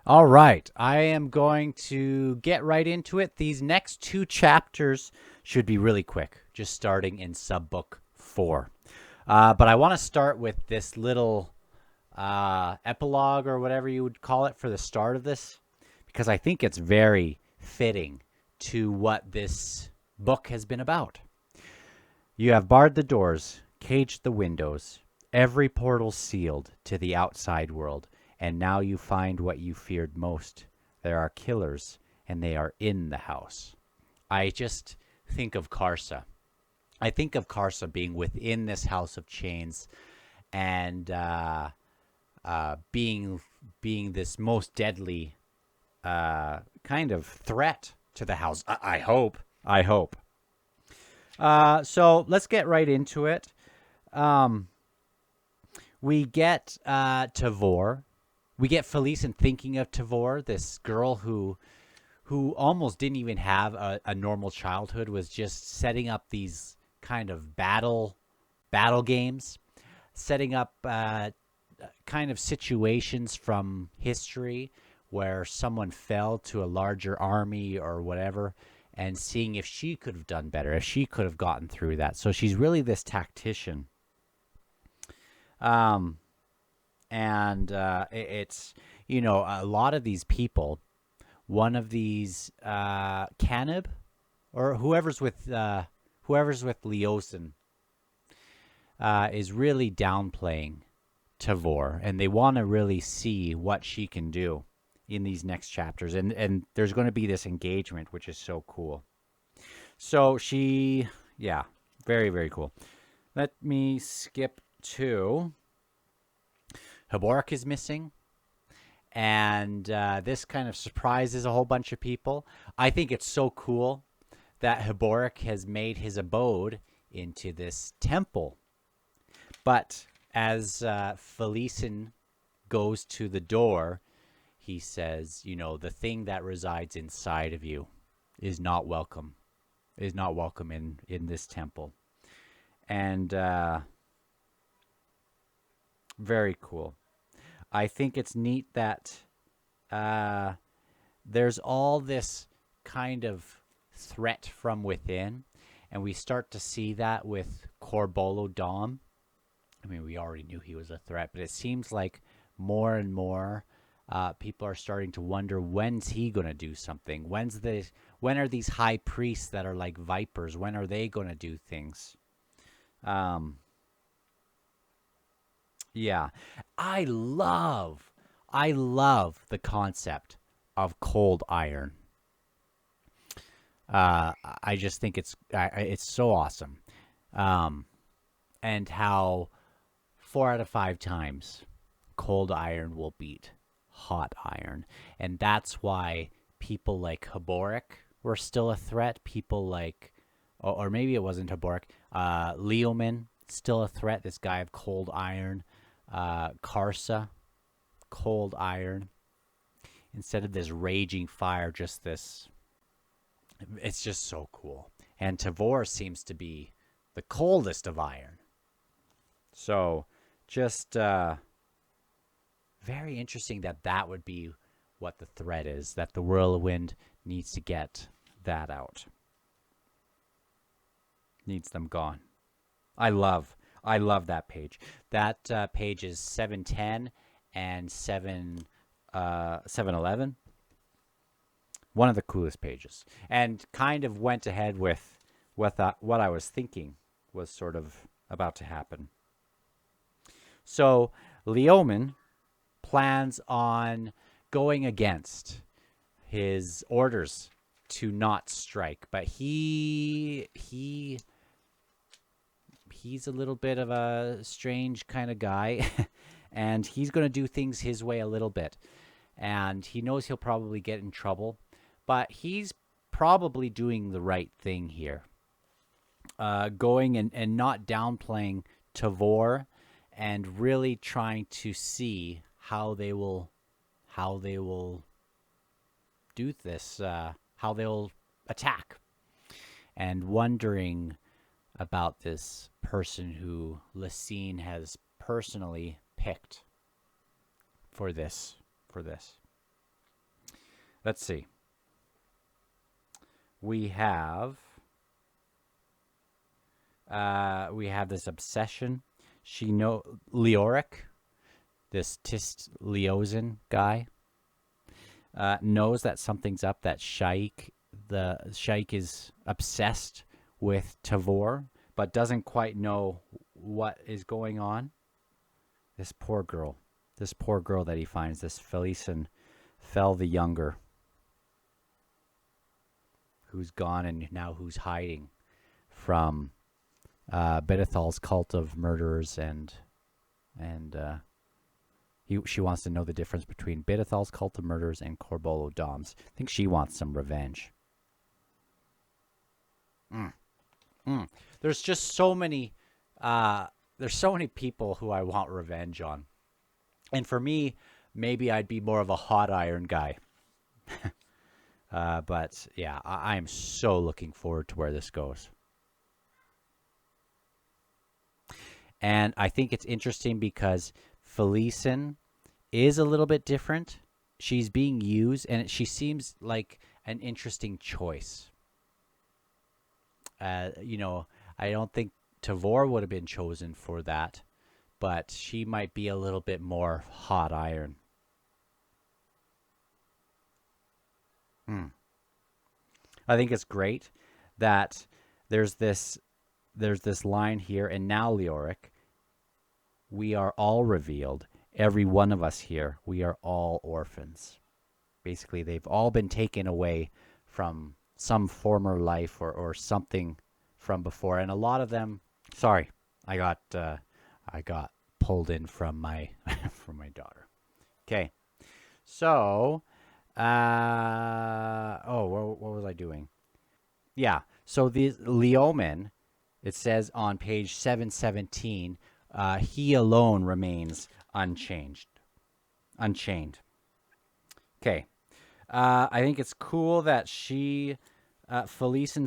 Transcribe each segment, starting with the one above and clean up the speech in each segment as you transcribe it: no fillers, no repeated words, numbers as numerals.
All right, I am going to get right into it. These next two chapters should be really quick, just starting in subbook 4. But I want to start with this little epilogue or whatever you would call it for the start of this, because I think it's very fitting to what this book has been about. You have barred the doors, caged the windows, every portal sealed to the outside world, and now you find what you feared most. There are killers, and they are in the house. I just think of Karsa. I think of Karsa being within this house of chains and being this most deadly kind of threat to the house. I hope. I hope. So let's get right into it. Um, we get Tavor. We get Felice and thinking of Tavor, this girl who almost didn't even have a normal childhood, was just setting up these kind of battle games, setting up kind of situations from history where someone fell to a larger army or whatever, and seeing if she could have done better, if she could have gotten through that. So she's really this tactician. Um, and it's, a lot of these people, one of these Canib or whoever's with Leosin is really downplaying Tavor, and they want to really see what she can do in these next chapters. And there's going to be this engagement, which is so cool. So yeah, very, very cool. Let me skip to Haboric is missing. And this kind of surprises a whole bunch of people. I think it's so cool that Haboric has made his abode into this temple. But as Felicin goes to the door, he says, the thing that resides inside of you is not welcome, in this temple. And very cool. I think it's neat that there's all this kind of threat from within, and we start to see that with Corbolo Dom. I mean, we already knew he was a threat, but it seems like more and more people are starting to wonder, when's he going to do something? When are these high priests that are like vipers? When are they going to do things? Um, yeah, I love, I love the concept of cold iron. I just think it's so awesome, um, and how 4 out of 5 times cold iron will beat hot iron, and that's why people like Haboric were still a threat. People like, or maybe it wasn't Haboric, Leomin still a threat. This guy of cold iron, Karsa, cold iron. Instead of this raging fire, just this. It's just so cool. And Tavor seems to be the coldest of iron. So, just very interesting that would be what the threat is, that the whirlwind needs to get that out, needs them gone. I love that page. That page is 710 and 711. One of the coolest pages, and kind of went ahead with what I was thinking was sort of about to happen. So Leomin plans on going against his orders to not strike, but he's a little bit of a strange kind of guy, and he's going to do things his way a little bit. And he knows he'll probably get in trouble, but he's probably doing the right thing here. Going and not downplaying Tavor, and really trying to see how they will do this, how they'll attack, and wondering about this person who Lacine has personally picked for this. Let's see. We have we have this obsession. She know Leoric, this Tist Leosin guy, knows that something's up. That the Shaik is obsessed with Tavor, but doesn't quite know what is going on. This poor girl. This poor girl that he finds, this Felice and Fel the Younger, who's gone and now who's hiding from Bedithal's cult of murderers, and she wants to know the difference between Bedithal's cult of murderers and Corbolo Dom's. I think she wants some revenge. Mm. Mm. There's just so many. There's so many people who I want revenge on, and for me, maybe I'd be more of a hot iron guy. But yeah, I am so looking forward to where this goes. And I think it's interesting because Felicen is a little bit different. She's being used, and she seems like an interesting choice. You know, I don't think Tavor would have been chosen for that, but she might be a little bit more hot iron. Hmm. I think it's great that there's this there's this line here, and now Leoric, we are all revealed. Every one of us here, we are all orphans. Basically, they've all been taken away from some former life or something from before, and a lot of them. Sorry, I got pulled in from my from my daughter. Okay, so oh, what was I doing? Yeah, so the Leomin, it says on page 717, he alone remains unchanged, unchained. Okay, I think it's cool that Felicen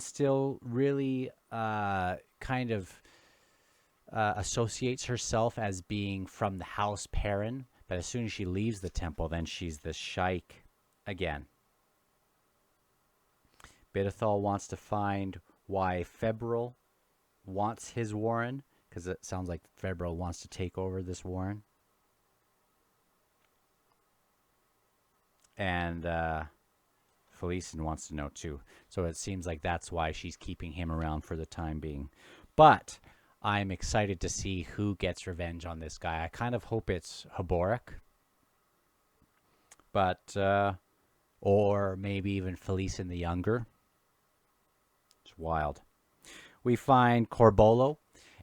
still really kind of associates herself as being from the house Perrin, but as soon as she leaves the temple, then she's the Shaik again. Bidithal wants to find why Febril wants his warren, because it sounds like Febril wants to take over this warren. And Felicen wants to know too. So it seems like that's why she's keeping him around for the time being. But I'm excited to see who gets revenge on this guy. I kind of hope it's Haboric, but or maybe even Felicen the Younger. It's wild. We find Corbolo,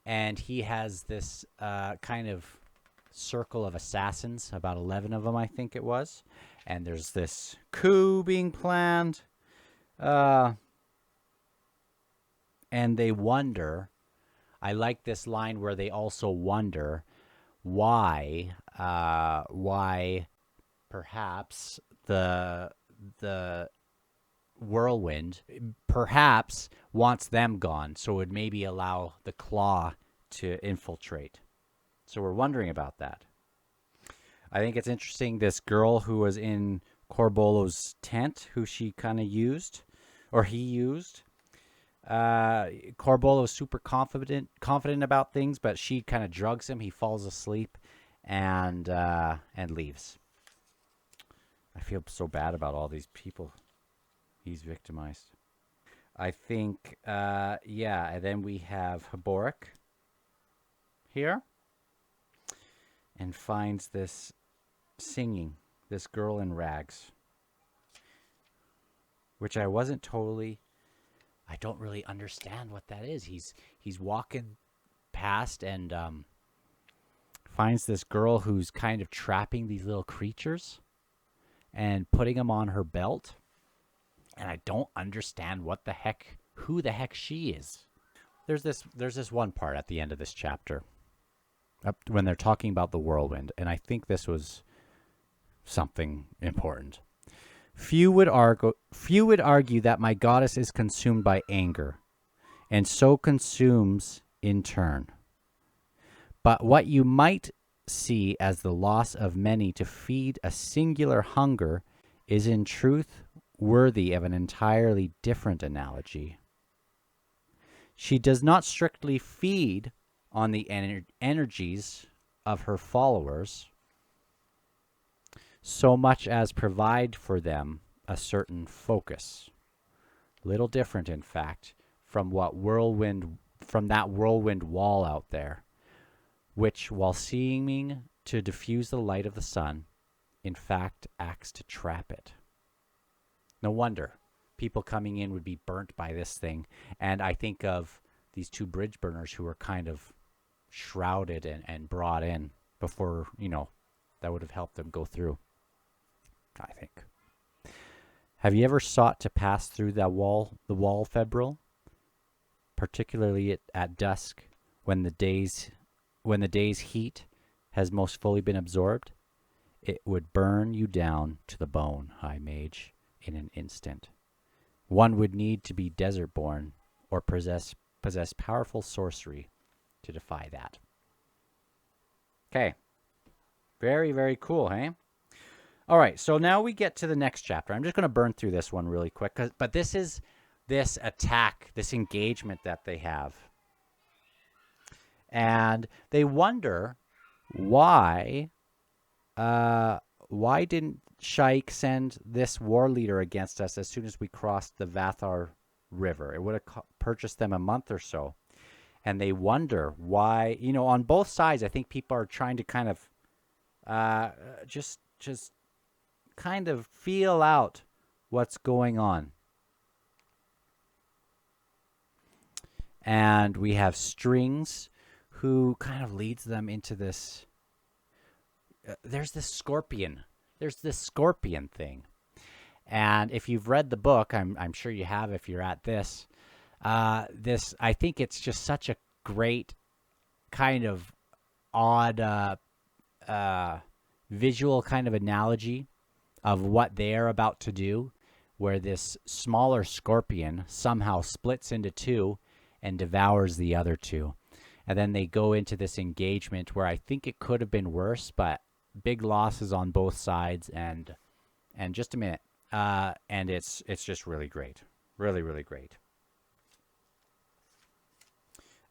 and he has this kind of circle of assassins, about 11 of them, I think it was. And there's this Kubing Plant. And they wonder, I like this line where they also wonder why perhaps the whirlwind perhaps wants them gone, so it would maybe allow the claw to infiltrate. So we're wondering about that. I think it's interesting, this girl who was in Corbolo's tent, who she kind of used, or he used. Corbolo is super confident about things, but she kind of drugs him. He falls asleep and leaves. I feel so bad about all these people he's victimized. I think, yeah, and then we have Haboric here and finds this singing, this girl in rags, which I wasn't totally, I don't really understand what that is. He's walking past and finds this girl who's kind of trapping these little creatures and putting them on her belt. And I don't understand who the heck she is. There's this one part at the end of this chapter when they're talking about the whirlwind, and I think this was something important. Few would argue that my goddess is consumed by anger, and so consumes in turn. But what you might see as the loss of many to feed a singular hunger is in truth worthy of an entirely different analogy. She does not strictly feed on the energies of her followers so much as provide for them a certain focus. Little different, in fact, from that whirlwind wall out there, which, while seeming to diffuse the light of the sun, in fact acts to trap it. No wonder people coming in would be burnt by this thing. And I think of these two bridge burners who were kind of shrouded and brought in before, that would have helped them go through, I think. Have you ever sought to pass through the wall Febril, particularly at dusk, when the day's heat has most fully been absorbed? It would burn you down to the bone, high mage, in an instant. One would need to be desert-born or possess powerful sorcery to defy that. Okay. Very, very cool, hey? All right, so now we get to the next chapter. I'm just going to burn through this one really quick, but this is this attack, this engagement that they have. And they wonder why didn't Shaik send this war leader against us as soon as we crossed the Vathar River? It would have purchased them a month or so. And they wonder why, on both sides, I think people are trying to kind of just kind of feel out what's going on. And we have Strings, who kind of leads them into this. There's this scorpion. There's this scorpion thing. And if you've read the book, I'm sure you have if you're at this. I think it's just such a great kind of odd visual kind of analogy of what they're about to do, where this smaller scorpion somehow splits into two and devours the other two. And then they go into this engagement where I think it could have been worse, but big losses on both sides. And just a minute. And it's just really great. Really, really great.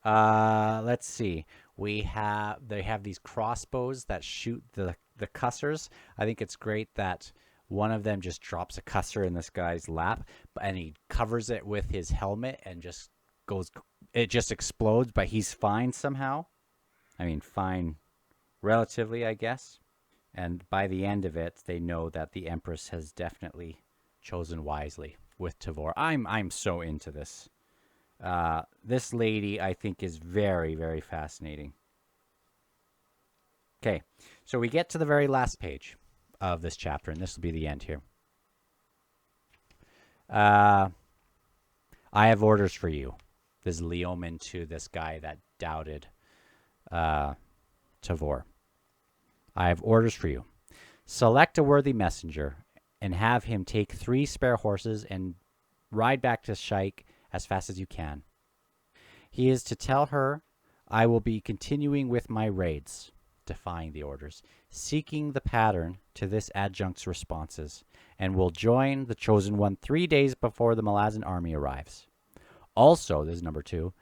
Let's see. They have these crossbows that shoot the cussers. I think it's great that one of them just drops a cusser in this guy's lap, and he covers it with his helmet and just it just explodes, but he's fine somehow. I mean, fine relatively, I guess. And by the end of it, they know that the Empress has definitely chosen wisely with Tavor. I'm so into this. This lady, I think, is very, very fascinating. Okay, so we get to the very last page of this chapter, and this will be the end here. I have orders for you. This is Leomin to this guy that doubted Tavor. I have orders for you. Select a worthy messenger and have him take 3 spare horses and ride back to Shaik as fast as you can. He is to tell her I will be continuing with my raids, defying the orders, seeking the pattern to this adjunct's responses, and will join the Chosen One 3 days before the Malazan army arrives. Also, this is number 2,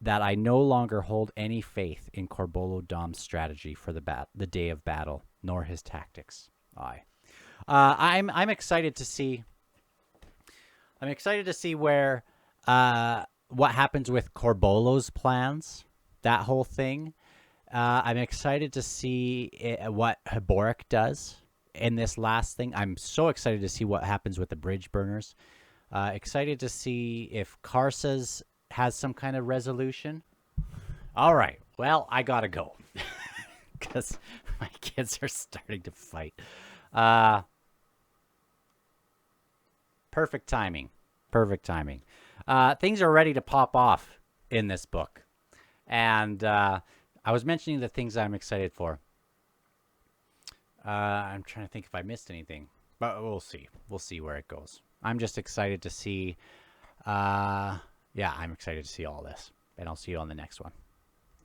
that I no longer hold any faith in Corbolo Dom's strategy for the day of battle, nor his tactics. I'm excited to see. I'm excited to see where what happens with Corbolo's plans, that whole thing. I'm excited to see what Haboric does in this last thing. I'm so excited to see what happens with the bridge burners. Excited to see if Karsa's has some kind of resolution. All right. Well, I got to go because my kids are starting to fight. Perfect timing. Perfect timing. Things are ready to pop off in this book. And I was mentioning the things I'm excited for. I'm trying to think if I missed anything. But we'll see. We'll see where it goes. I'm just excited to see. I'm excited to see all this. And I'll see you on the next one.